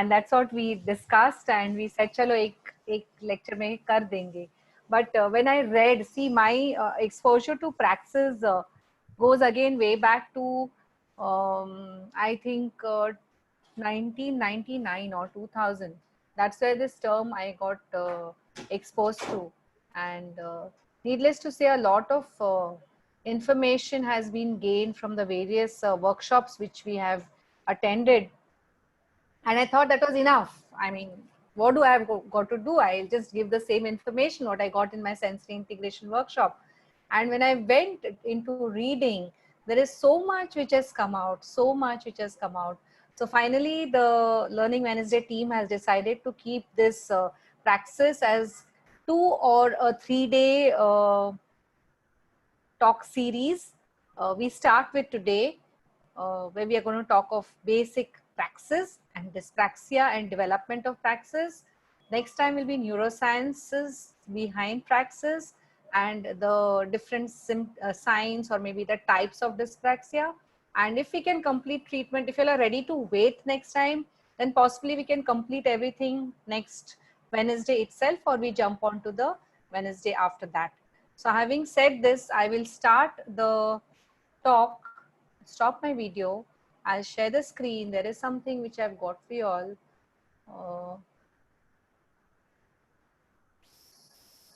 and that's what we discussed, and we said chalo ek lecture mein kar denge. But when I read, see, my exposure to praxis goes again way back to I think 1999 or 2000. That's where this term I got exposed to, and needless to say, a lot of information has been gained from the various workshops which we have attended, and I thought that was enough. I mean, what do I have got to do? I'll just give the same information what I got in my sensory integration workshop. And when I went into reading, there is so much which has come out, so much which has come out. So finally, the Learning Wednesday team has decided to keep this praxis as 2 or 3 day talk series. We start with today, where we are going to talk of basic praxis and dyspraxia and development of praxis. Next time will be neurosciences behind praxis and the different signs or maybe the types of dyspraxia. And if we can complete treatment, if you are ready to wait next time, then possibly we can complete everything next Wednesday itself, or we jump on to the Wednesday after that. So having said this, I will start the talk, stop my video. I'll share the screen. There is something which I've got for you all.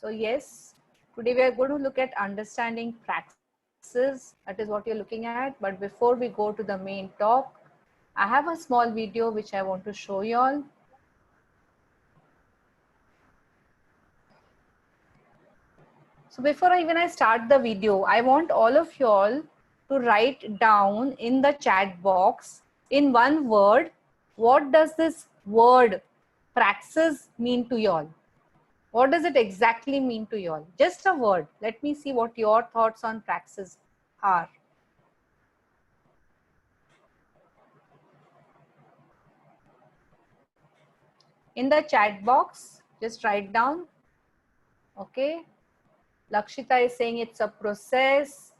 So yes, today we are going to look at understanding praxis. That is what you're looking at. But before we go to the main talk, I have a small video which I want to show you all. So before I start the video, I want all of you all to write down in the chat box in one word, what does this word praxis mean to you all? What does it exactly mean to you all? Just a word. Let me see what your thoughts on praxis are. In the chat box, just write down. Okay. Lakshita is saying it's a process.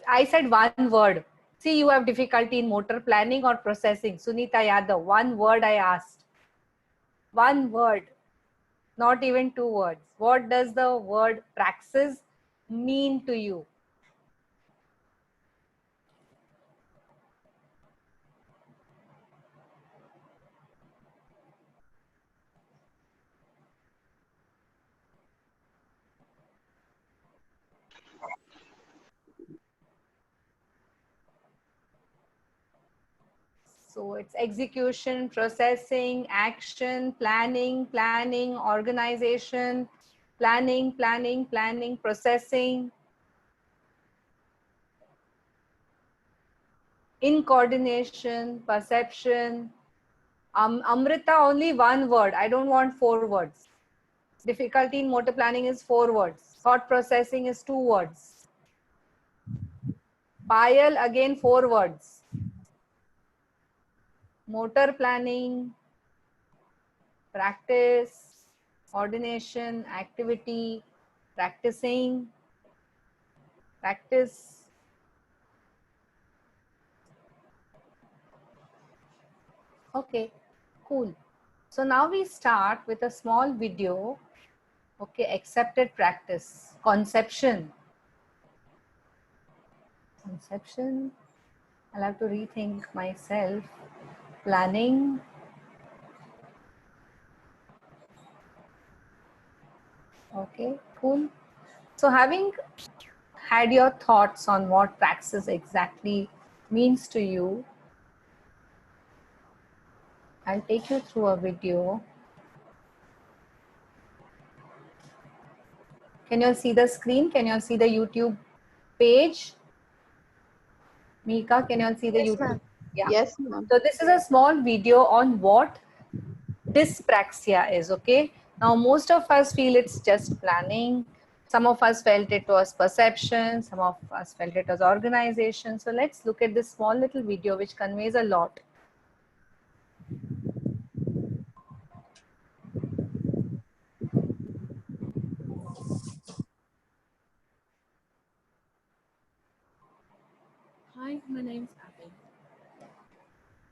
I said one word. See, you have difficulty in motor planning or processing. Sunita Yadav, one word I asked. One word, not even 2 words. What does the word praxis mean to you? So it's execution, processing, action, planning, organization, planning, processing, in coordination, perception. Amrita, only one word. I don't want 4 words. Difficulty in motor planning is 4 words. Thought processing is 2 words. Payal, again 4 words. Motor planning, practice, coordination, activity, practicing, practice. Okay, cool. So now we start with a small video. Okay, accepted practice, conception. Conception, I'll have to rethink myself. Planning. Okay, cool. So having had your thoughts on what praxis exactly means to you, I'll take you through a video. Can you all see the screen? Can you all see the YouTube page? Mika, can you all see the YouTube? Yeah. Yes, ma'am. So this is a small video on what dyspraxia is, okay? Now, most of us feel it's just planning. Some of us felt it was perception. Some of us felt it was organization. So let's look at this small little video which conveys a lot. Hi, my name's Abby.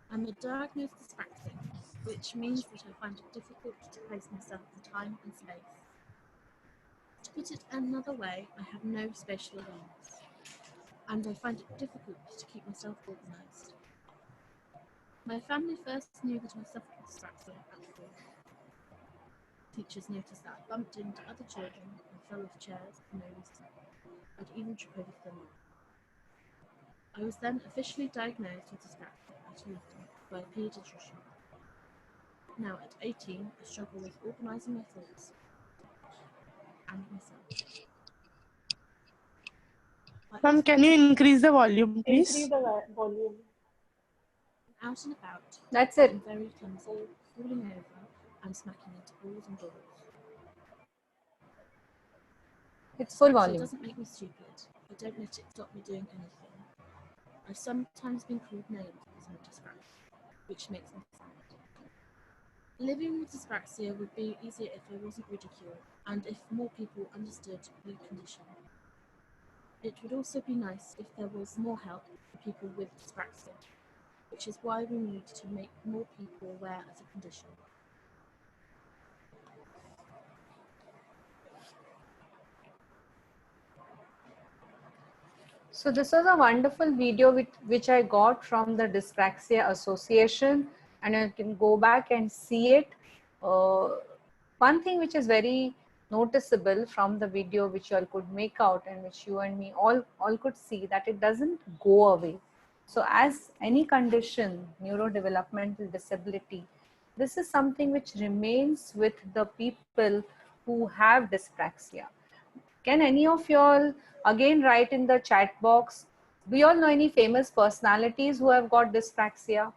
I'm a diagnosed dyspraxic, which means that I find it difficult to place myself in time and space. To put it another way, I have no spatial awareness, and I find it difficult to keep myself organised. My family first knew that I suffered with dyspraxia at 4. Teachers noticed that I bumped into other children and fell off chairs for no reason. I'd even trip over them. I was then officially diagnosed with dyspraxia at 11 by a paediatrician. Now at 18, I struggle with organising my thoughts and myself. Ma'am, can you increase the volume, please? Increase the volume. Out and about, That's it. I'm very clumsy, falling over and smacking into balls and doors. It's full Dyspraxia volume. doesn't make me stupid. I don't let it stop me doing anything. I've sometimes been called names because I'm dyspraxic, which makes me sad. Living with dyspraxia would be easier if I wasn't ridiculed and if more people understood the condition. It would also be nice if there was more help for people with dyspraxia, which is why we need to make more people aware of the condition. So this was a wonderful video which I got from the Dyspraxia Association, and you can go back and see it. One thing which is very noticeable from the video which you all could make out and which you and me all could see, that it doesn't go away. So as any condition, neurodevelopmental disability, this is something which remains with the people who have dyspraxia. Can any of y'all again write in the chat box, do you all know any famous personalities who have got dyspraxia?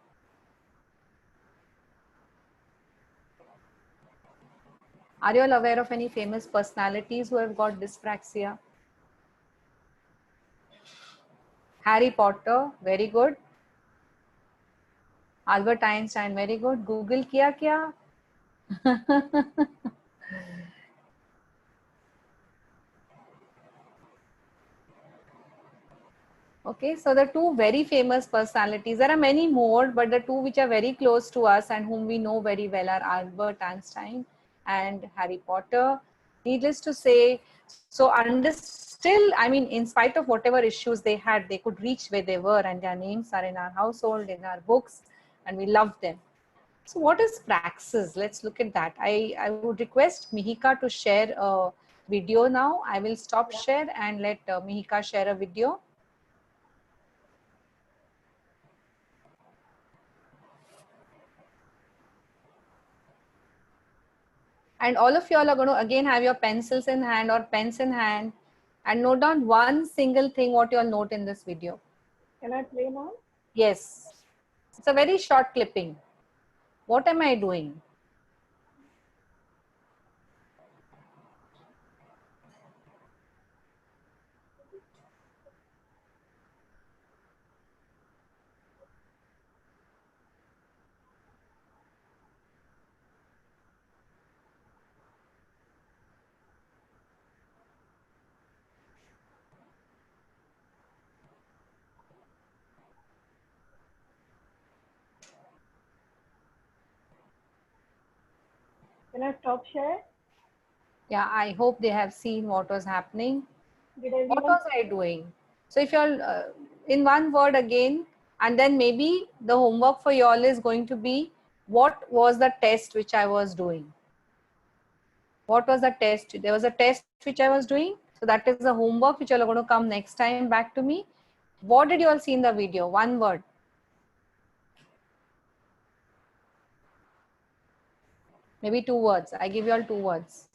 Are you all aware of any famous personalities who have got dyspraxia? Harry Potter, very good. Albert Einstein, very good. Google kiya kya? Okay, so the two very famous personalities, there are many more, but the two which are very close to us and whom we know very well are Albert Einstein and Harry Potter. Needless to say, so still, I mean, in spite of whatever issues they had, they could reach where they were, and their names are in our household, in our books, and we love them. So what is praxis? Let's look at that. I would request Mihika to share a video now. I will stop share and let Mihika share a video. And all of you all are going to again have your pencils in hand or pens in hand and note down one single thing what you all note in this video. Can I play now? Yes. It's a very short clipping. What am I doing? Can I stop share? Yeah, I hope they have seen what was happening. Did What everyone? was I doing? So if you're in one word again, and then maybe the homework for you all is going to be, what was the test which I was doing? What was the test? There was a test which I was doing. So that is the homework which you all are going to come next time back to me. What did you all see in the video? One word. Maybe 2 words. I give you all 2 words.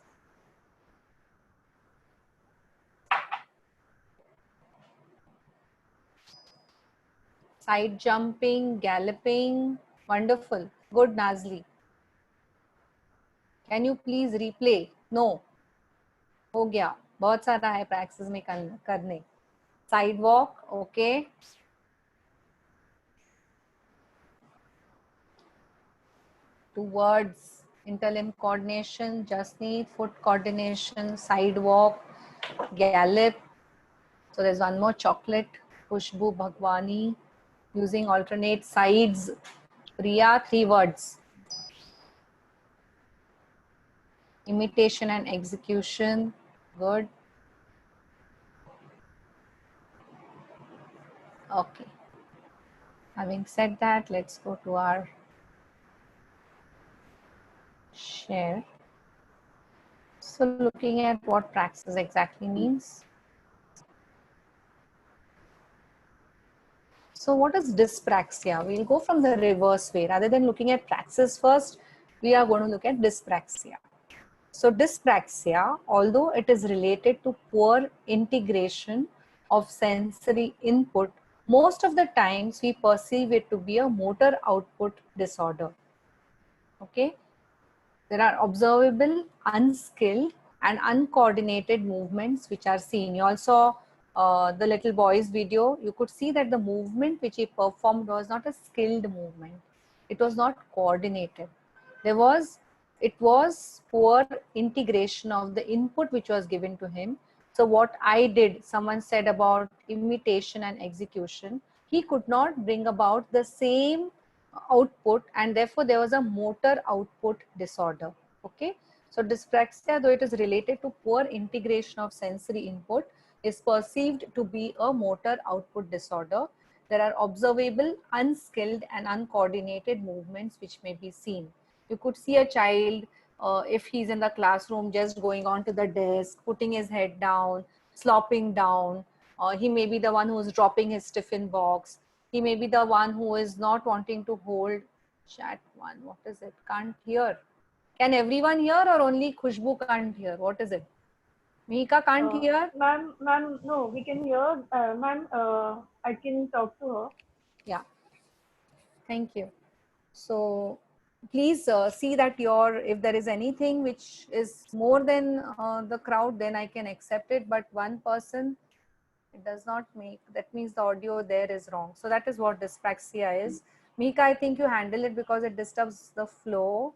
Side jumping, galloping. Wonderful. Good, Nazli. Can you please replay? No. हो गया. बहुत सारा है practice में करने. Sidewalk. Okay. Two words. Interlimb coordination, Jasneet, foot coordination, sidewalk, gallop. So there's one more, chocolate, Khushbu Bhagwani, using alternate sides. Priya, 3 words. Imitation and execution. Good. Okay. Having said that, let's go to our share. So looking at what praxis exactly means. So what is dyspraxia? We'll go from the reverse way. Rather than looking at praxis first, we are going to look at dyspraxia. So dyspraxia, although it is related to poor integration of sensory input, most of the times we perceive it to be a motor output disorder. Okay. There are observable, unskilled and uncoordinated movements which are seen. You also the little boy's video, you could see that the movement which he performed was not a skilled movement. It was not coordinated. It was poor integration of the input which was given to him. So what I did, someone said about imitation and execution, he could not bring about the same output, and therefore there was a motor output disorder. Okay, so dyspraxia, though it is related to poor integration of sensory input, is perceived to be a motor output disorder. There are observable, unskilled and uncoordinated movements which may be seen. You could see a child, if he's in the classroom, just going on to the desk, putting his head down, slopping down. He may be the one who's dropping his tiffin box. He may be the one who is not wanting to hold. Chat one, what is it? Can't hear. Can everyone hear or only Khushbu can't hear? What is it? Mihika can't hear? Ma'am, no, we can hear. Ma'am, I can talk to her. Yeah. Thank you. So please see that if there is anything which is more than the crowd, then I can accept it. But one person, it does not make, that means the audio there is wrong. So that is what dyspraxia is. Mika, I think you handle it because it disturbs the flow.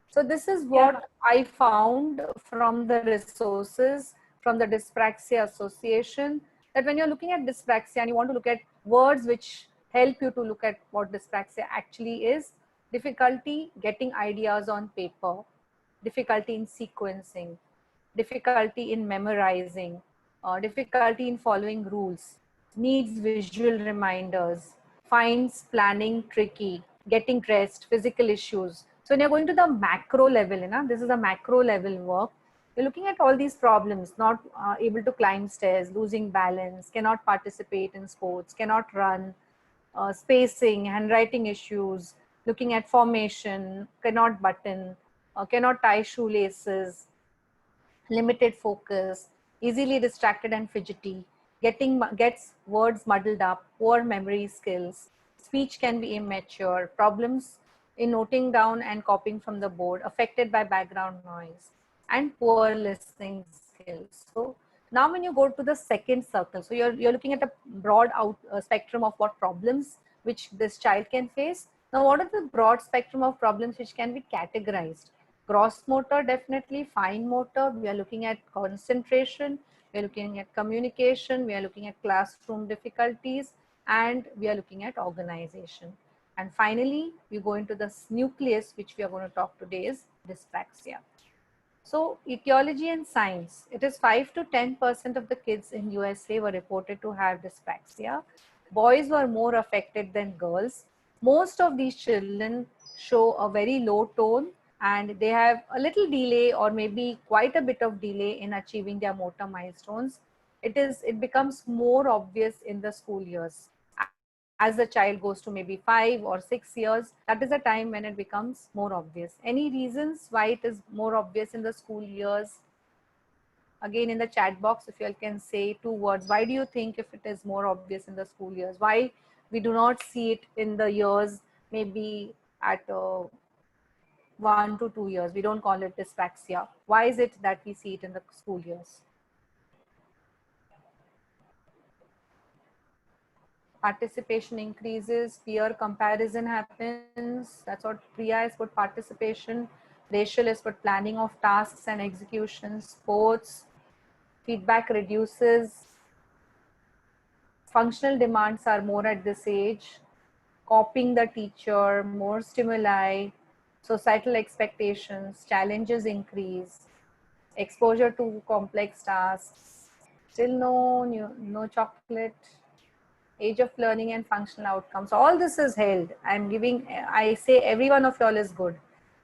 So this is what I found from the resources from the Dyspraxia Association, that when you're looking at dyspraxia and you want to look at words which help you to look at what dyspraxia actually is: difficulty getting ideas on paper, difficulty in sequencing, difficulty in memorizing, difficulty in following rules, needs visual reminders, finds planning tricky, getting dressed, physical issues. So when you're going to the macro level, this is a macro level work. You're looking at all these problems: not able to climb stairs, losing balance, cannot participate in sports, cannot run, spacing, handwriting issues, looking at formation, cannot button, cannot tie shoelaces, limited focus, easily distracted and fidgety, gets words muddled up, poor memory skills, speech can be immature, problems in noting down and copying from the board, affected by background noise, and poor listening skills. So now when you go to the second circle, so you're looking at a broad spectrum of what problems which this child can face. Now what are the broad spectrum of problems which can be categorized? Gross motor, definitely. Fine motor, we are looking at concentration, we are looking at communication, we are looking at classroom difficulties, and we are looking at organization. And finally, we go into the nucleus, which we are going to talk today, is dyspraxia. So etiology and signs, it is 5 to 10% of the kids in USA were reported to have dyspraxia. Boys were more affected than girls. Most of these children show a very low tone, and they have a little delay or maybe quite a bit of delay in achieving their motor milestones. It becomes more obvious in the school years. As the child goes to maybe 5 or 6 years, that is a time when it becomes more obvious. Any reasons why it is more obvious in the school years? Again, in the chat box, if you all can say 2 words, why do you think if it is more obvious in the school years? Why we do not see it in the years, maybe at 1 to 2 years? We don't call it dyspraxia. Why is it that we see it in the school years? Participation increases, peer comparison happens. That's what Priya is put: participation. Racial is put planning of tasks and execution. Sports, feedback reduces. Functional demands are more at this age. copying the teacher, more stimuli, societal expectations, challenges increase, exposure to complex tasks, still no chocolate, age of learning and functional outcomes. All this is held. I'm giving, I say every one of y'all is good,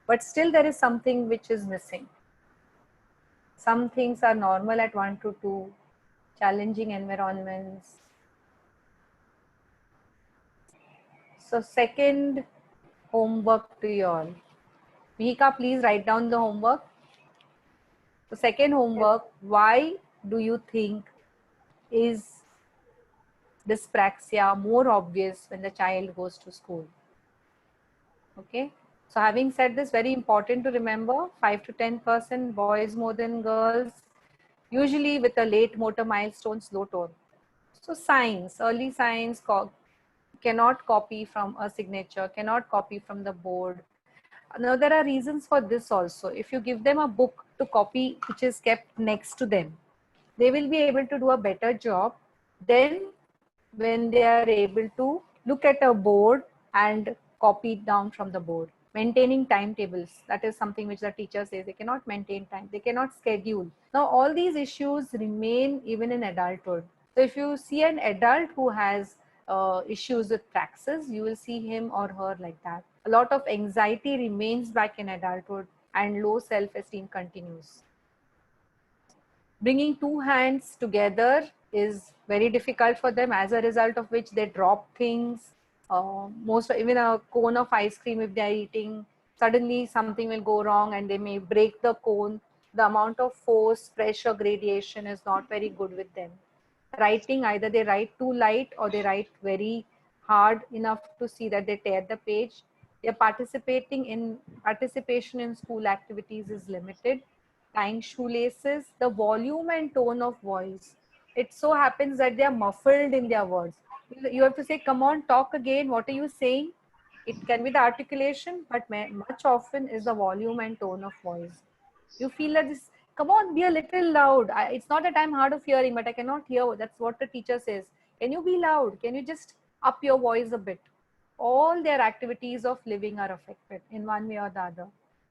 but still there is something which is missing. Some things are normal at 1 to 2, challenging environments. So second homework to you all. Vihika, please write down the homework. The second homework, why do you think is dyspraxia more obvious when the child goes to school? Okay. So having said this, very important to remember, 5 to 10% boys more than girls, usually with a late motor milestone, slow tone. So signs, early signs cannot copy from a signature, cannot copy from the board. Now there are reasons for this also. If you give them a book to copy which is kept next to them, they will be able to do a better job than when they are able to look at a board and copy it down from the board. Maintaining timetables, that is something which the teacher says they cannot maintain time, they cannot schedule. Now all these issues remain even in adulthood. So if you see an adult who has issues with praxis, you will see him or her like that. A lot of anxiety remains back in adulthood and low self-esteem continues. Bringing two hands together is very difficult for them, as a result of which they drop things. Even a cone of ice cream, if they are eating, suddenly something will go wrong and they may break the cone. The amount of force, pressure gradation is not very good with them. Writing, either they write too light or they write very hard enough to see that they tear the page. Their participation in school activities is limited. Tying shoelaces, the volume and tone of voice. It so happens that they are muffled in their words. You have to say, come on, talk again. What are you saying? It can be the articulation, but much often is the volume and tone of voice. You feel that this, come on, be a little loud. It's not that I'm hard of hearing, but I cannot hear. That's what the teacher says. Can you be loud? Can you just up your voice a bit? All their activities of living are affected in one way or the other.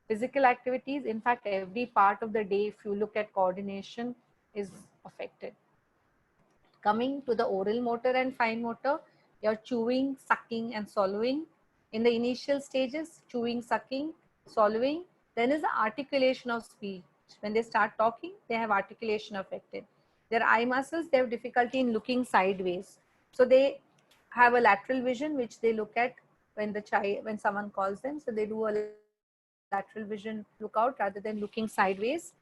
Physical activities, in fact, every part of the day, if you look at coordination, is affected. Coming to the oral motor and fine motor, you're chewing, sucking, and swallowing. In the initial stages, chewing, sucking, swallowing, then is the articulation of speech. When they start talking, they have articulation affected. Their eye muscles, they have difficulty in looking sideways. So they have a lateral vision, which they look at when someone calls them. So they do a lateral vision look out rather than looking sideways.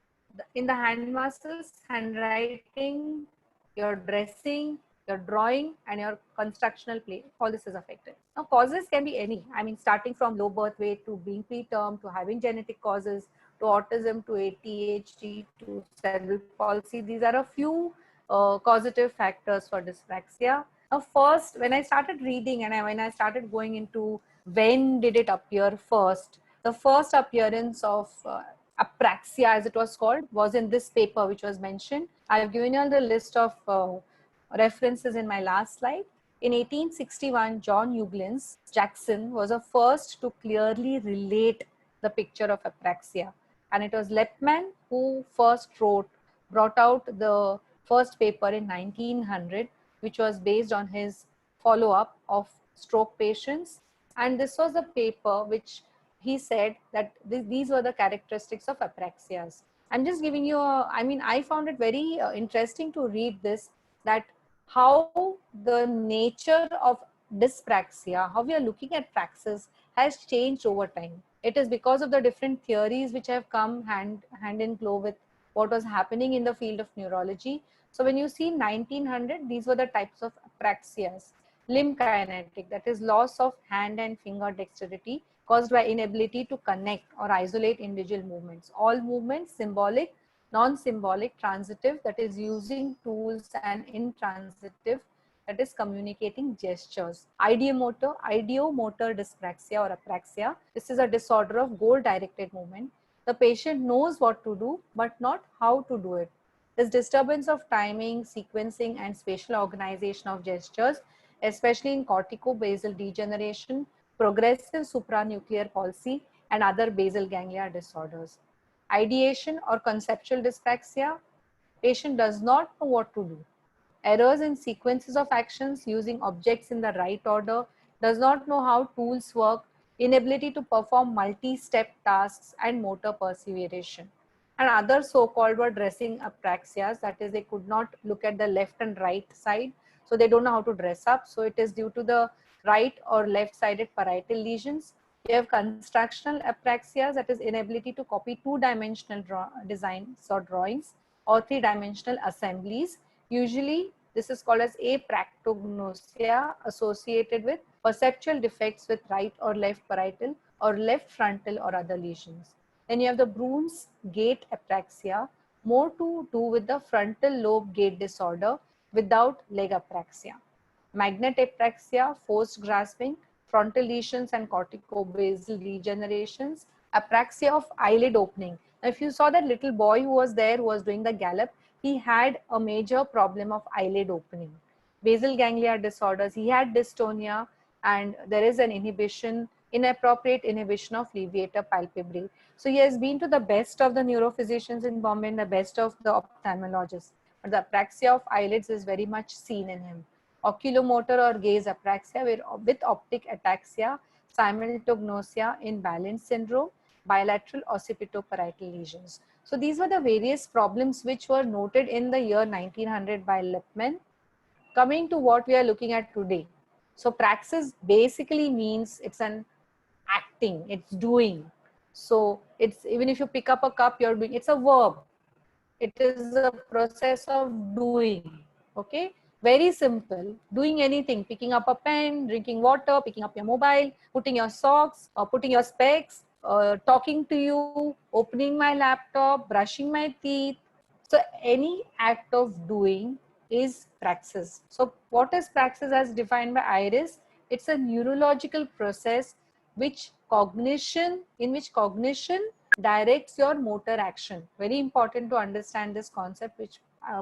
In the hand muscles, handwriting, your dressing, your drawing, and your constructional play, all this is affected. Now, causes can be any. I mean, starting from low birth weight to being preterm to having genetic causes to autism to ADHD to cerebral palsy. These are a few causative factors for dyspraxia. Now, first, when I started reading and when I started going into when did it appear first, the first appearance of apraxia, as it was called, was in this paper which was mentioned. I have given you the list of references in my last slide. In 1861, John Euglins Jackson was the first to clearly relate the picture of apraxia. And it was Lepman who first brought out the first paper in 1900, which was based on his follow-up of stroke patients. And this was a paper which he said that these were the characteristics of apraxias. I'm just giving you I found it very interesting to read this, that how the nature of dyspraxia, how we are looking at praxis has changed over time. It is because of the different theories which have come hand in glove with what was happening in the field of neurology. So when you see 1900, these were the types of apraxias. Limb kinetic, that is loss of hand and finger dexterity caused by inability to connect or isolate individual movements. All movements, symbolic, non-symbolic, transitive, that is using tools, and intransitive, that is communicating gestures. Ideomotor dyspraxia or apraxia. This is a disorder of goal-directed movement. The patient knows what to do, but not how to do it. This disturbance of timing, sequencing, and spatial organization of gestures especially in corticobasal degeneration, progressive supranuclear palsy, and other basal ganglia disorders. Ideation or conceptual dyspraxia, patient does not know what to do. Errors in sequences of actions, using objects in the right order, does not know how tools work, inability to perform multi-step tasks, and motor perseveration. And other so-called were dressing apraxias, that is, they could not look at the left and right side, so they don't know how to dress up. So it is due to the right or left-sided parietal lesions. You have constructional apraxias, that is inability to copy two-dimensional designs or drawings or three-dimensional assemblies. Usually, this is called as apraktognosia, associated with perceptual defects with right or left parietal or left frontal or other lesions. Then you have the Broom's gait apraxia, more to do with the frontal lobe gait disorder without leg apraxia. Magnet apraxia, forced grasping, frontal lesions and corticobasal degenerations, apraxia of eyelid opening. Now, if you saw that little boy who was there, who was doing the gallop, he had a major problem of eyelid opening. Basal ganglia disorders, he had dystonia, and there is an inhibition, inappropriate inhibition of levator palpebrae. So he has been to the best of the neurophysicians in Bombay and the best of the ophthalmologists. But the apraxia of eyelids is very much seen in him. Oculomotor or gaze apraxia with optic ataxia, simultognosia in Balint syndrome, bilateral occipitoparietal lesions. So these were the various problems which were noted in the year 1900 by Lippmann. Coming to what we are looking at today. So praxis basically means it's an acting, it's doing. So it's, even if you pick up a cup, you're doing, it's a verb. It is a process of doing. Okay, very simple. Doing anything, picking up a pen, drinking water, picking up your mobile, putting your socks or putting your specs, talking to you, opening my laptop, brushing my teeth. So any act of doing is praxis. So what is praxis as defined by Iris? It's a neurological process in which cognition directs your motor action. Very important to understand this concept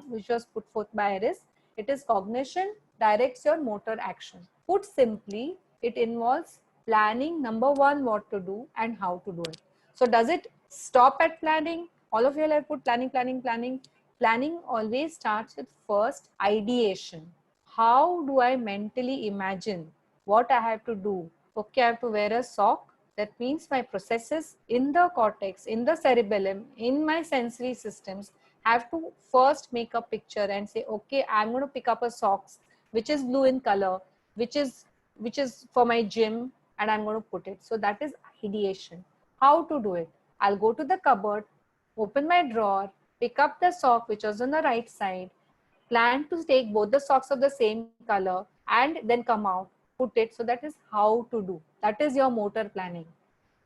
which was put forth by Iris. It is cognition directs your motor action. Put simply, it involves planning, number one, what to do and how to do it. So does it stop at planning? All of you have put planning, planning, planning. Planning always starts with first ideation. How do I mentally imagine what I have to do? Okay, I have to wear a sock. That means my processes in the cortex, in the cerebellum, in my sensory systems have to first make a picture and say, okay, I'm going to pick up a socks which is blue in color, which is for my gym, and I'm going to put it. So that is ideation. How to do it? I'll go to the cupboard, open my drawer, pick up the sock which was on the right side, plan to take both the socks of the same color, and then come out, put it. So that is how to do. That is your motor planning.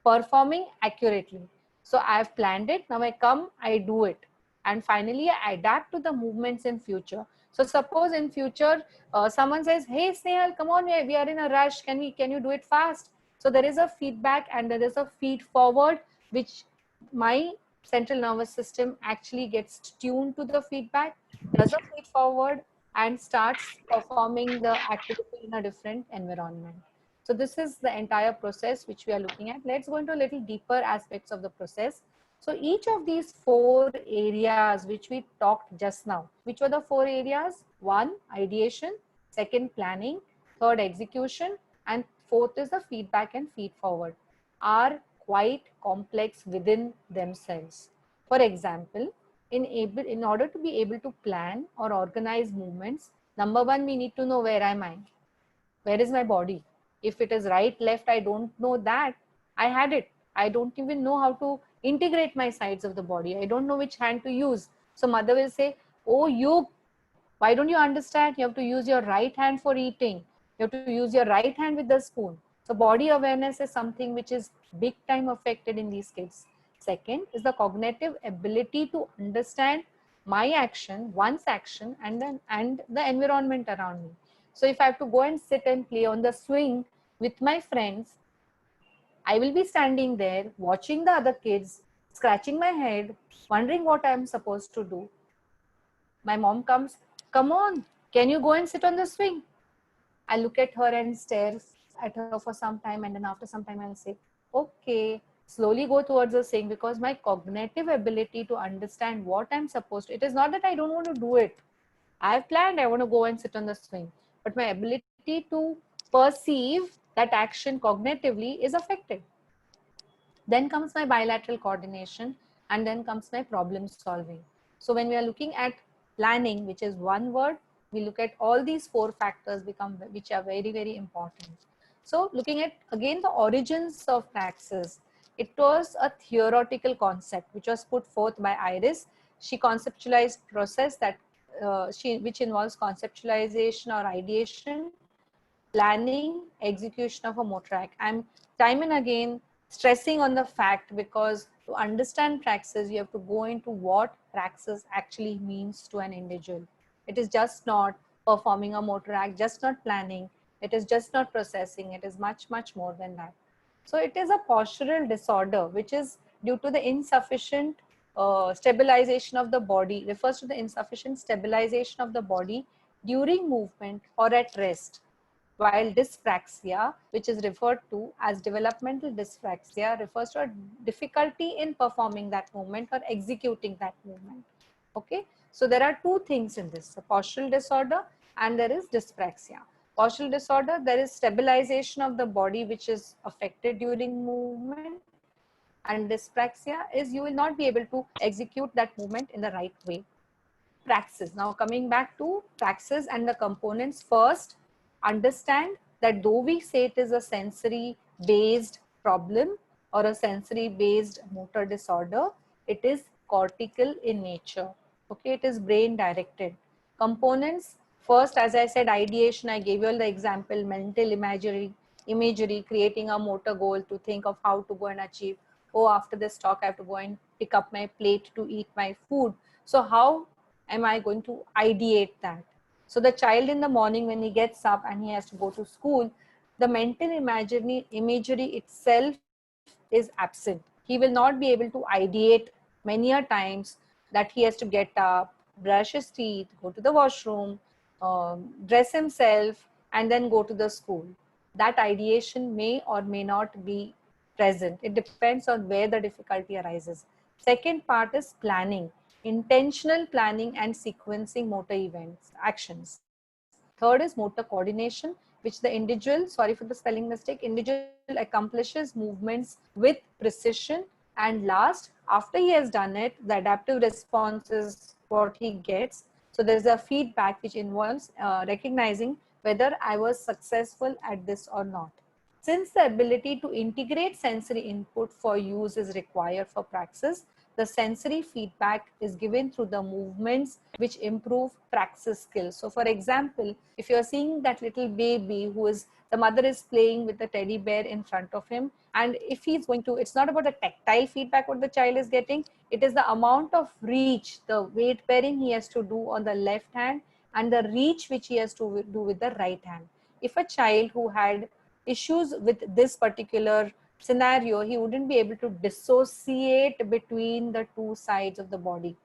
Performing accurately. So I've planned it, now I come, I do it. And finally, I adapt to the movements in future. So suppose in future, someone says, hey Snehal, come on, we are in a rush, can you do it fast? So there is a feedback and there is a feed forward, which my central nervous system actually gets tuned to the feedback, does a feed forward and starts performing the activity in a different environment. So this is the entire process which we are looking at. Let's go into a little deeper aspects of the process. So each of these four areas which we talked just now, which were the four areas? One, ideation. Second, planning. Third, execution. And fourth is the feedback and feed forward, are quite complex within themselves. For example, in order to be able to plan or organize movements, number one, we need to know where am I? Where is my body? If it is right, left, I don't know that. I had it. I don't even know how to integrate my sides of the body. I don't know which hand to use. So mother will say, oh, why don't you understand? You have to use your right hand for eating. You have to use your right hand with the spoon. So body awareness is something which is big time affected in these kids. Second is the cognitive ability to understand my action, one's action, and the environment around me. So if I have to go and sit and play on the swing with my friends, I will be standing there watching the other kids, scratching my head, wondering what I am supposed to do. My mom comes, come on, can you go and sit on the swing? I look at her and stare at her for some time, and then after some time I'll say, okay, slowly go towards the saying, because my cognitive ability to understand what I'm supposed to, it is not that I don't want to do it. I've planned I want to go and sit on the swing, but my ability to perceive that action cognitively is affected. Then comes my bilateral coordination, and then comes my problem solving. So when we are looking at planning, which is one word, we look at all these four factors which are very, very important. So looking at again the origins of praxis, it was a theoretical concept which was put forth by Iris. She conceptualized process that which involves conceptualization or ideation, planning, execution of a motor act. I'm time and again stressing on the fact, because to understand praxis, you have to go into what praxis actually means to an individual. It is just not performing a motor act, just not planning. It is just not processing. It is much, much more than that. So it is a postural disorder, which is due to the insufficient stabilization of the body, refers to the insufficient stabilization of the body during movement or at rest. While dyspraxia, which is referred to as developmental dyspraxia, refers to a difficulty in performing that movement or executing that movement. Okay, so there are two things in this: a postural disorder and there is dyspraxia. Postural disorder, there is stabilization of the body which is affected during movement, and dyspraxia is you will not be able to execute that movement in the right way. Praxis. Now coming back to praxis and the components, first understand that though we say it is a sensory based problem or a sensory based motor disorder, it is cortical in nature. Okay, it is brain directed. Components, first, as I said, ideation. I gave you all the example: mental imagery, creating a motor goal to think of how to go and achieve. Oh, after this talk I have to go and pick up my plate to eat my food. So how am I going to ideate that? So the child in the morning when he gets up and he has to go to school, the mental imagery itself is absent. He will not be able to ideate many a times that he has to get up, brush his teeth, go to the washroom, dress himself, and then go to the school. That ideation may or may not be present. It depends on where the difficulty arises. Second part is planning, intentional planning and sequencing motor events, actions. Third is motor coordination, which the individual, sorry for the spelling mistake, individual accomplishes movements with precision. And last, after he has done it, the adaptive response is what he gets. So there's a feedback which involves recognizing whether I was successful at this or not. Since the ability to integrate sensory input for use is required for praxis, the sensory feedback is given through the movements which improve praxis skills. So for example, if you're seeing that little baby the mother is playing with the teddy bear in front of him, and if he's going to, it's not about the tactile feedback what the child is getting, it is the amount of reach, the weight bearing he has to do on the left hand and the reach which he has to do with the right hand. If a child who had issues with this particular scenario, he wouldn't be able to dissociate between the two sides of the body.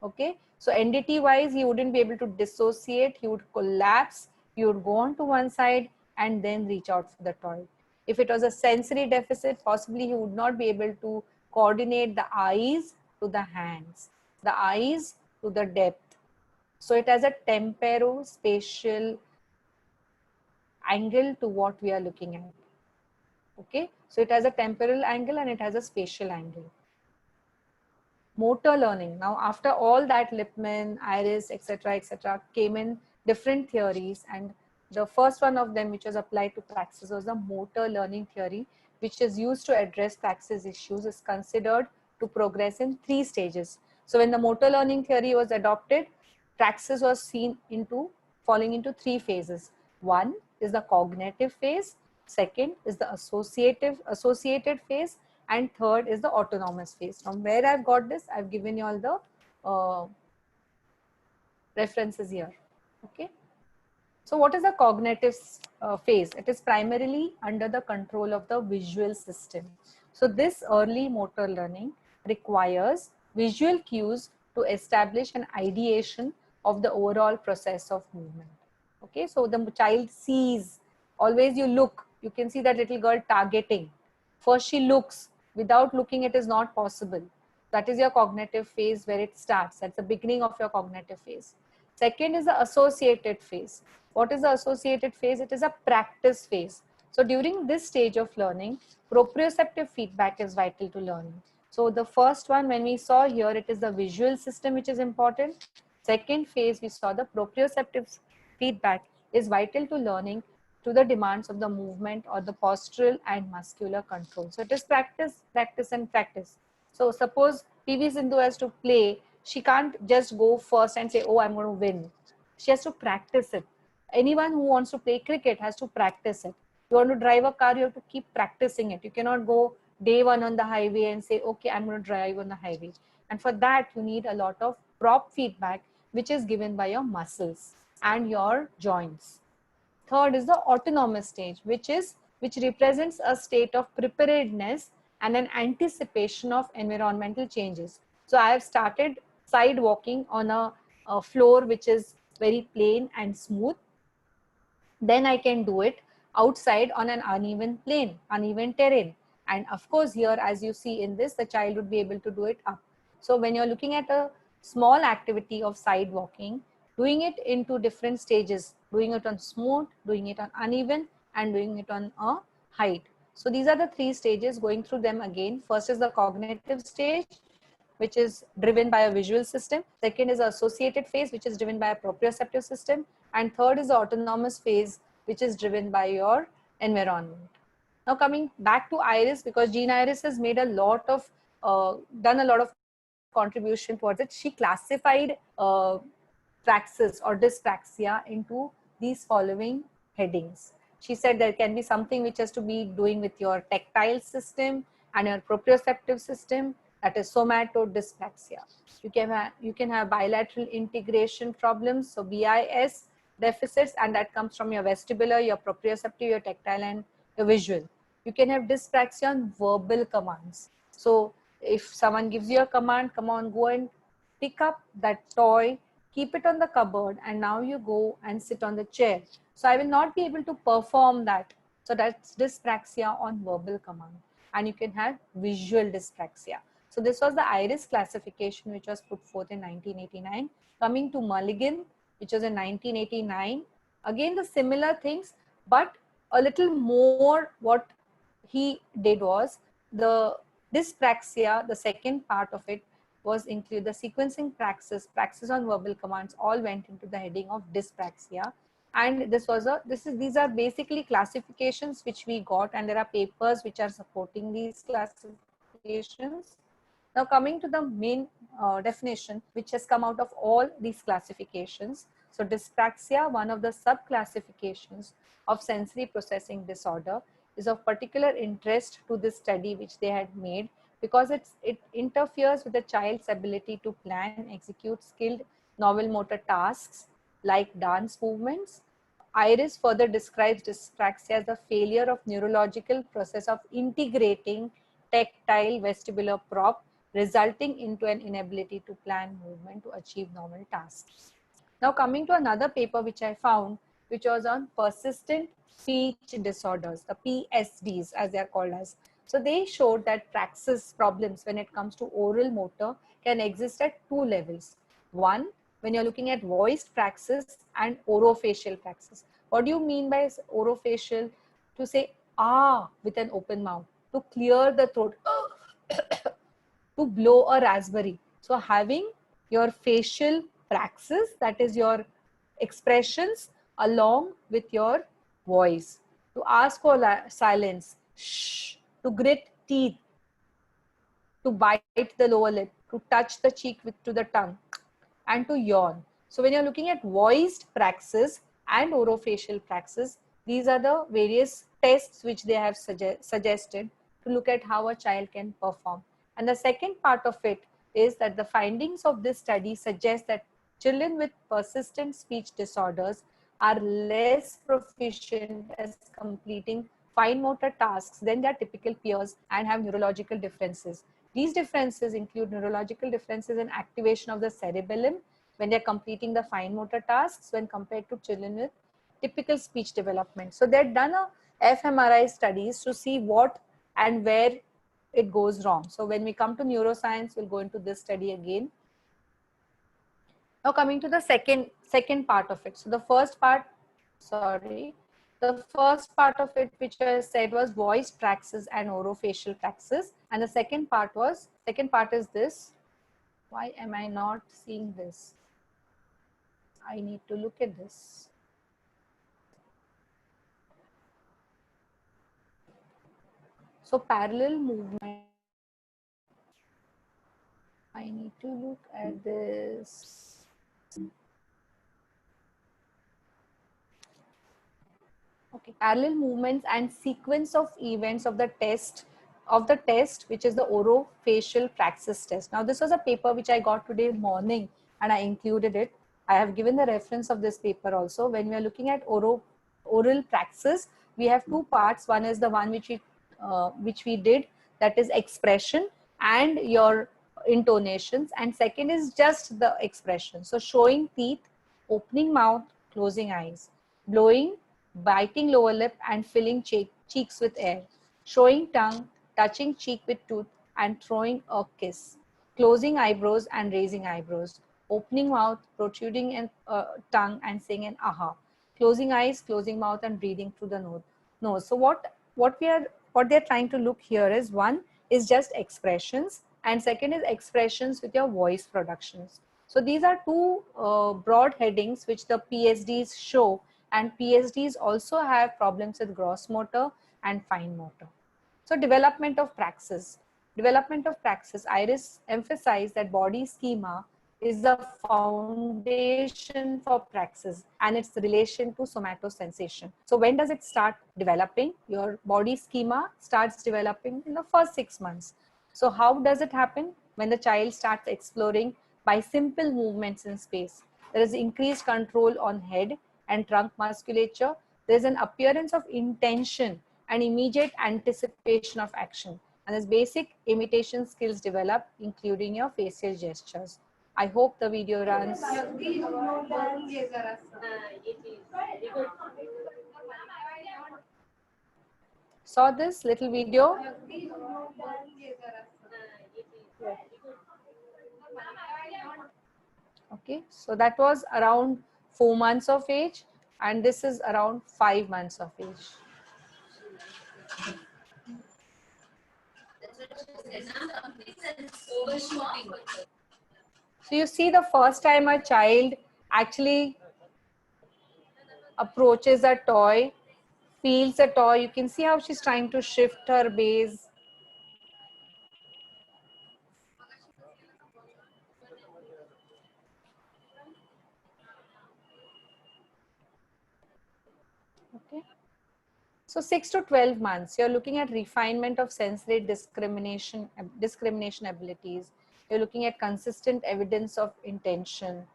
Okay, so NDT wise, he wouldn't be able to dissociate, he would collapse, he would go on to one side and then reach out for the toy. If it was a sensory deficit, possibly he would not be able to coordinate the eyes to the hands, the eyes to the depth. So it has a temporospatial angle to what we are looking at. Okay, so it has a temporal angle and it has a spatial angle. Motor learning. Now, after all that, Lipman, Iris, etc., came in different theories, and the first one of them, which was applied to praxis, was the motor learning theory, which is used to address praxis issues, is considered to progress in 3 stages. So, when the motor learning theory was adopted, praxis was seen into falling into 3 phases. One is the cognitive phase, second is the associated phase, and third is the autonomous phase. From where I've got this, I've given you all the references here. Okay. So what is the cognitive phase? It is primarily under the control of the visual system. So this early motor learning requires visual cues to establish an ideation of the overall process of movement. Okay, so the child sees, always you look, you can see that little girl targeting. First she looks, without looking it is not possible. That is your cognitive phase where it starts. That's the beginning of your cognitive phase. Second is the associated phase. What is the associated phase? It is a practice phase. So during this stage of learning, proprioceptive feedback is vital to learning. So the first one, when we saw here, it is the visual system which is important. Second phase, we saw the proprioceptive feedback is vital to learning to the demands of the movement or the postural and muscular control. So it is practice, practice and practice. So suppose PV Sindhu has to play, she can't just go first and say, oh, I'm going to win. She has to practice it. Anyone who wants to play cricket has to practice it. You want to drive a car, you have to keep practicing it. You cannot go day one on the highway and say, okay, I'm going to drive on the highway. And for that, you need a lot of prop feedback, which is given by your muscles and your joints. Third is the autonomous stage, which represents a state of preparedness and an anticipation of environmental changes. So I have started side walking on a floor which is very plain and smooth. Then I can do it outside on an uneven plane, uneven terrain. And of course, here, as you see in this, the child would be able to do it up. So when you're looking at a small activity of side walking, doing it into different stages, doing it on smooth, doing it on uneven, and doing it on a height. So these are the three stages, going through them again. First is the cognitive stage, which is driven by a visual system. Second is the associated phase, which is driven by a proprioceptive system. And third is the autonomous phase, which is driven by your environment. Now coming back to Iris, because Jean Iris has made a lot of, done a lot of contribution towards it. She classified praxis or dyspraxia into these following headings. She said there can be something which has to be doing with your tactile system and your proprioceptive system, that is somatodyspraxia. You can have bilateral integration problems, so BIS deficits, and that comes from your vestibular, your proprioceptive, your tactile, and your visual. You can have dyspraxia on verbal commands. So if someone gives you a command, come on, go and pick up that toy, keep it on the cupboard, and now you go and sit on the chair. So I will not be able to perform that. So that's dyspraxia on verbal command. And you can have visual dyspraxia. So this was the IRIS classification, which was put forth in 1989. Coming to Mulligan, which was in 1989. Again, the similar things, but a little more. What he did was, the dyspraxia, the second part of it was include the sequencing praxis on verbal commands, all went into the heading of dyspraxia. And these are basically classifications which we got, and there are papers which are supporting these classifications. Now coming to the main definition, which has come out of all these classifications. So dyspraxia, one of the sub-classifications of sensory processing disorder, is of particular interest to this study which they had made, because it interferes with the child's ability to plan, execute skilled novel motor tasks like dance movements. IRIS further describes dyspraxia as the failure of neurological process of integrating tactile vestibular prop, resulting into an inability to plan movement to achieve normal tasks. Now coming to another paper which I found, which was on persistent speech disorders, the PSDs as they are called as. So they showed that praxis problems when it comes to oral motor can exist at two levels. One, when you're looking at voiced praxis and orofacial praxis. What do you mean by orofacial? To say ah with an open mouth, to clear the throat, to blow a raspberry. So having your facial praxis, that is your expressions, along with your voice. To ask for silence, shh, to grit teeth, to bite the lower lip, to touch the cheek to the tongue, and to yawn. So when you're looking at voiced praxis and orofacial praxis, these are the various tests which they have suggested to look at how a child can perform. And the second part of it is that the findings of this study suggest that children with persistent speech disorders are less proficient as completing fine motor tasks than their typical peers and have neurological differences. These differences include neurological differences in activation of the cerebellum when they're completing the fine motor tasks when compared to children with typical speech development. So they've done a fMRI studies to see what and where it goes wrong. So when we come to neuroscience, we'll go into this study again. Now coming to the second part of it. So the first part, the first part of it which I said was voice praxis and orofacial praxis, and the second part is this. Why am I not seeing this? I need to look at this. So parallel movement. I need to look at this. Okay, parallel movements and sequence of events of the test which is the orofacial praxis test. Now this was a paper which I got today morning and I included it. I have given the reference of this paper also. When we are looking at oral praxis, we have two parts. One is the one which we did, that is expression and your intonations, and second is just the expression. So showing teeth, opening mouth, closing eyes, blowing, biting lower lip and filling cheeks with air, showing tongue, touching cheek with tooth and throwing a kiss, closing eyebrows and raising eyebrows, opening mouth, protruding tongue and saying an aha, closing eyes, closing mouth and breathing through the nose. So what they're trying to look here is, one is just expressions and second is expressions with your voice productions. So these are two broad headings which the PhDs show, and PhDs also have problems with gross motor and fine motor. So development of praxis. Iris emphasized that body schema is the foundation for praxis and its relation to somatosensation. So when does it start developing? Your body schema starts developing in the first 6 months. So how does it happen? When the child starts exploring by simple movements in space. There is increased control on head and trunk musculature. There is an appearance of intention and immediate anticipation of action. And there's basic imitation skills develop, including your facial gestures. I hope the video runs. Saw this little video? Okay, so that was around 4 months of age, and this is around 5 months of age. So you see, the first time a child actually approaches a toy, feels a toy, you can see how she's trying to shift her base. Okay. So 6 to 12 months, you're looking at refinement of sensory discrimination abilities. You're looking at consistent evidence of intention.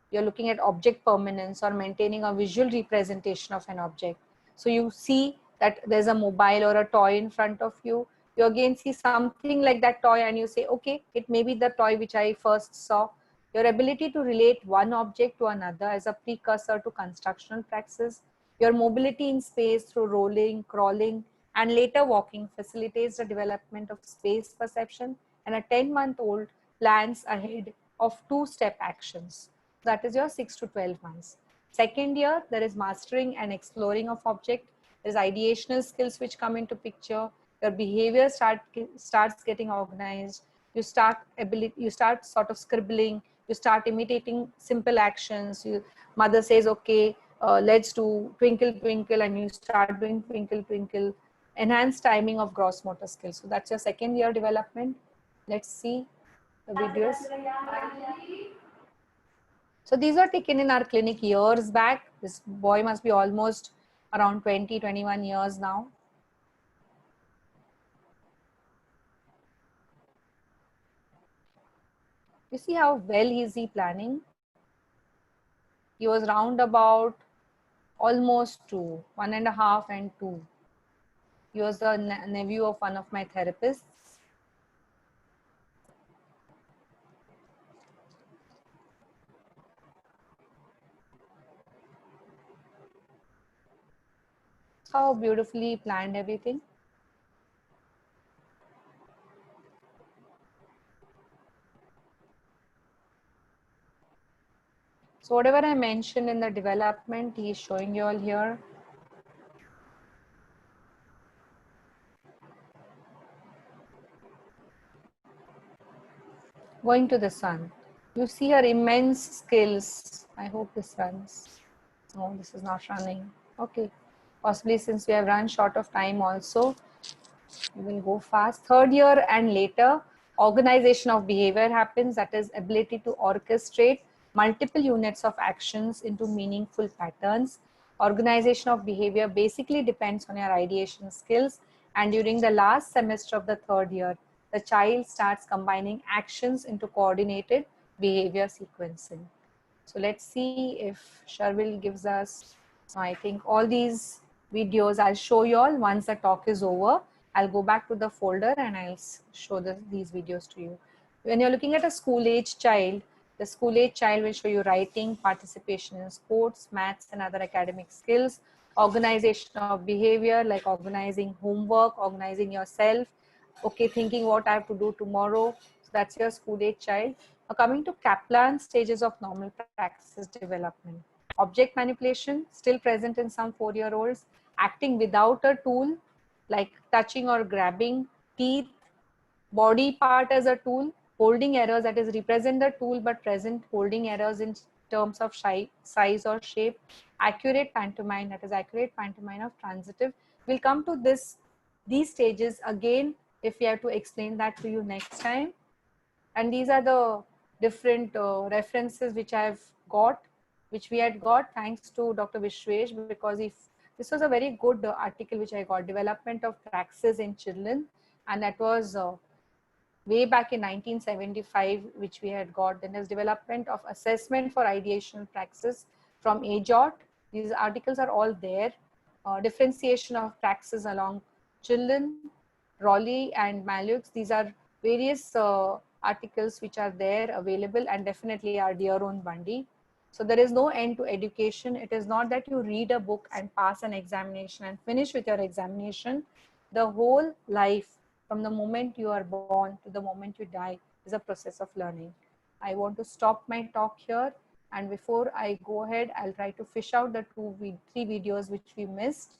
You're looking at object permanence or maintaining a visual representation of an object. So you see that there's a mobile or a toy in front of you. You again see something like that toy and you say, okay, it may be the toy which I first saw. Your ability to relate one object to another as a precursor to constructional praxis. Your mobility in space through rolling, crawling, and later walking facilitates the development of space perception, and a 10-month-old plans ahead of two-step actions. That is your 6 to 12 months. Second year, there is mastering and exploring of object. There's ideational skills which come into picture. Your behavior starts getting organized. You start sort of scribbling. You start imitating simple actions. Mother says, okay, let's do twinkle twinkle, and you start doing twinkle twinkle. Enhanced timing of gross motor skills. So that's your second year development. Let's see the videos. So these were taken in our clinic years back. This boy must be almost around 20, 21 years now. You see how well is he planning? He was round about almost 2, 1.5 and 2. He was the nephew of one of my therapists. how beautifully planned everything. So whatever I mentioned in the development, he is showing you all here. Going to the sun. You see her immense skills. I hope this runs. No, this is not running. Okay. Possibly since we have run short of time also, we will go fast. Third year and later, organization of behavior happens, that is ability to orchestrate multiple units of actions into meaningful patterns. Organization of behavior basically depends on your ideation skills, and during the last semester of the third year, the child starts combining actions into coordinated behavior sequencing. So let's see if Sharvil gives us, I think all these videos I'll show you all once the talk is over. I'll go back to the folder and I'll show these videos to you. When you're looking at a school age child, the school age child will show you writing, participation in sports, maths and other academic skills, organization of behavior like organizing homework, organizing yourself, okay, thinking what I have to do tomorrow. So that's your school age child. Now coming to Kaplan stages of normal practice development. Object manipulation, still present in some 4-year-olds. Acting without a tool, like touching or grabbing, teeth, body part as a tool, holding errors, that is represent the tool but present holding errors in terms of size or shape. Accurate pantomime, that is accurate pantomime of transitive. We'll come to these stages again if we have to explain that to you next time. And these are the different references which I've got, which we had got thanks to Dr. Vishwesh, because this was a very good article which I got, development of praxis in children, and that was way back in 1975, which we had got. Then there's development of assessment for ideational praxis from AJOT. These articles are all there. Differentiation of praxis along children, Rowley and Malux. These are various articles which are there available, and definitely our dear own Bundy. So there is no end to education. It is not that you read a book and pass an examination and finish with your examination. The whole life, from the moment you are born to the moment you die, is a process of learning. I want to stop my talk here, and before I go ahead, I'll try to fish out the 3 videos which we missed.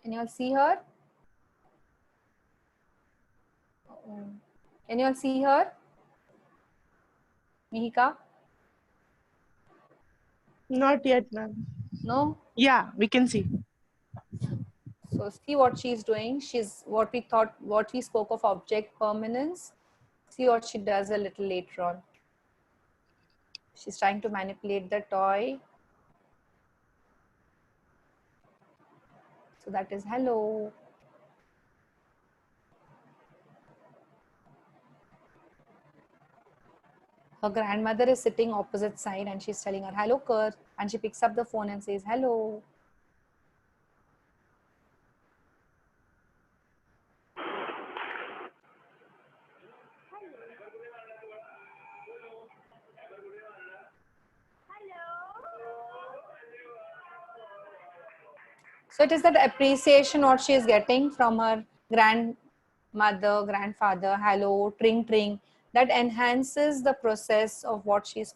Can you all see her? Can you all see her? Mihika? Not yet, ma'am. No? Yeah, we can see. So see what she's doing. She's what we spoke of object permanence. See what she does a little later on. She's trying to manipulate the toy. So that is hello. Her grandmother is sitting opposite side and she's telling her, hello, Kurt. And she picks up the phone and says, hello. So it is that appreciation what she is getting from her grandmother, grandfather, hello, tring, tring, that enhances the process of what she is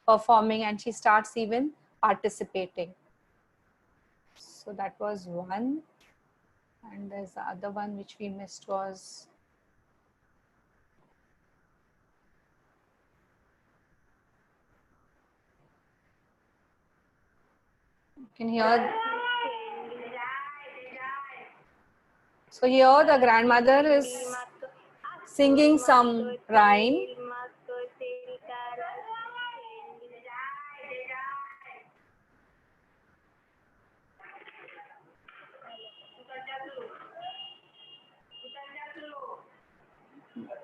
performing, and she starts even participating. So that was one. And there's the other one which we missed was, you can hear. So here the grandmother is singing some rhyme.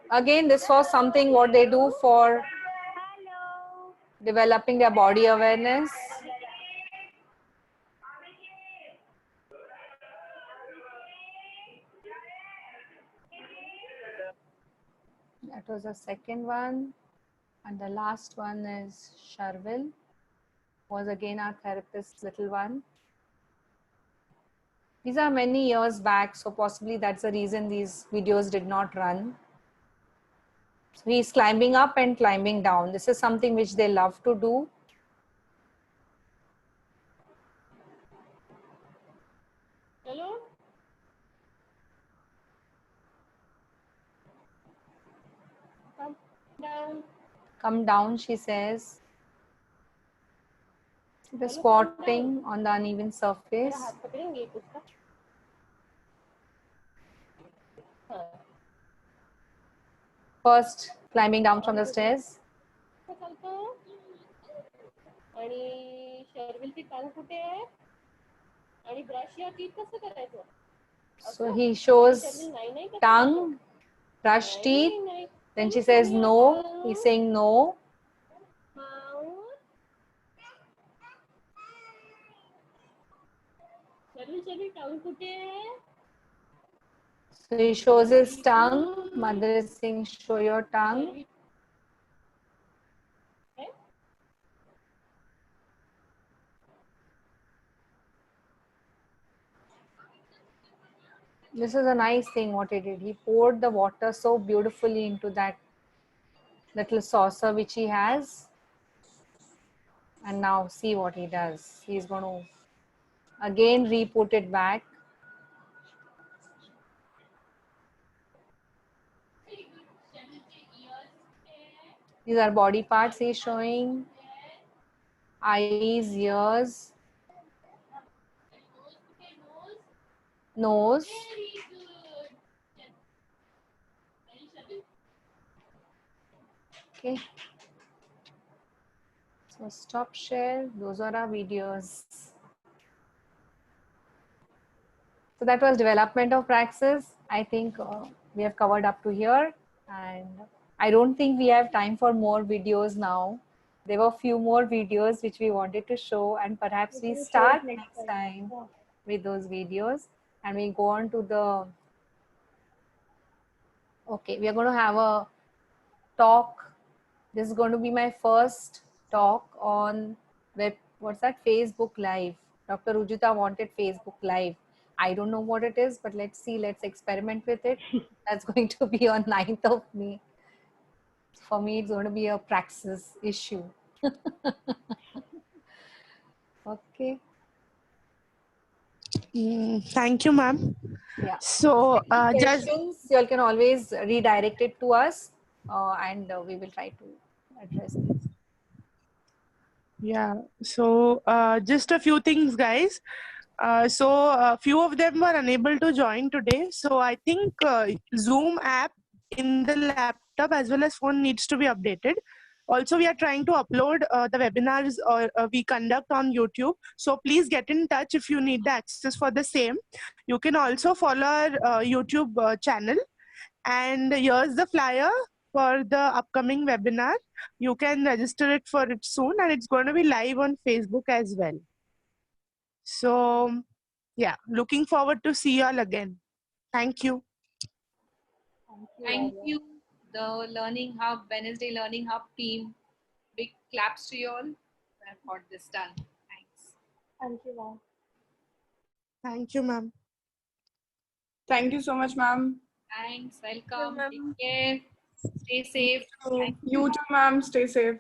Again, this was something what they do for developing their body awareness. That was the second one. And the last one is Sharvil. Was again our therapist's little one. These are many years back, so possibly that's the reason these videos did not run. So he's climbing up and climbing down. This is something which they love to do. Hello? Come down. Come down, she says. The squatting on the uneven मेरा surface. हाथ पकड़ेंगे एक उसका हाँ First, climbing down from the stairs. चालतो आणि शर्विलची टांग कुठे आहे आणि ब्रश या टीथ कसं करायचं So he shows शर्विल नाही नाही कसं tongue, brush नाही, teeth. नाही, नाही. Then she says no. He's saying no. Mouth. Sharvil टांग कुठे आहे So he shows his tongue. Mother is saying, show your tongue. Sharvil This is a nice thing what he did. He poured the water so beautifully into that little saucer which he has. And now see what he does. He's going to again re-put it back. These are body parts he's showing. Eyes, ears, nose. Okay. So stop share. Those are our videos. So that was development of praxis. I think we have covered up to here, and I don't think we have time for more videos now. There were a few more videos which we wanted to show, and perhaps we We will show it start next next time. time with those videos, and we go on to the. Okay, we are going to have a talk. This is going to be my first talk on what's that? Facebook Live. Dr. Rujita wanted Facebook Live. I don't know what it is, but let's see. Let's experiment with it. That's going to be on 9th of May. For me, it's going to be a praxis issue. Okay. Thank you, ma'am. Yeah. So, just Questions, you all can always redirect it to us, and we will try to address these. yeah. So, just a few things, guys. So, a few of them were unable to join today. So, I think Zoom app in the laptop as well as phone needs to be updated. Also, we are trying to upload the webinars we conduct on YouTube. So please get in touch if you need the access for the same. You can also follow our YouTube channel. And here's the flyer for the upcoming webinar. You can register it for it soon, and it's going to be live on Facebook as well. So yeah, looking forward to see you all again. Thank you. Thank you, the Learning Hub, Wednesday Learning Hub team. Big claps to you all who have got this done. Thanks. Thank you, ma'am. Thank you, ma'am. Thank you so much, ma'am. Thanks. Welcome. Take care. Stay safe. Thank You too, ma'am. Stay safe.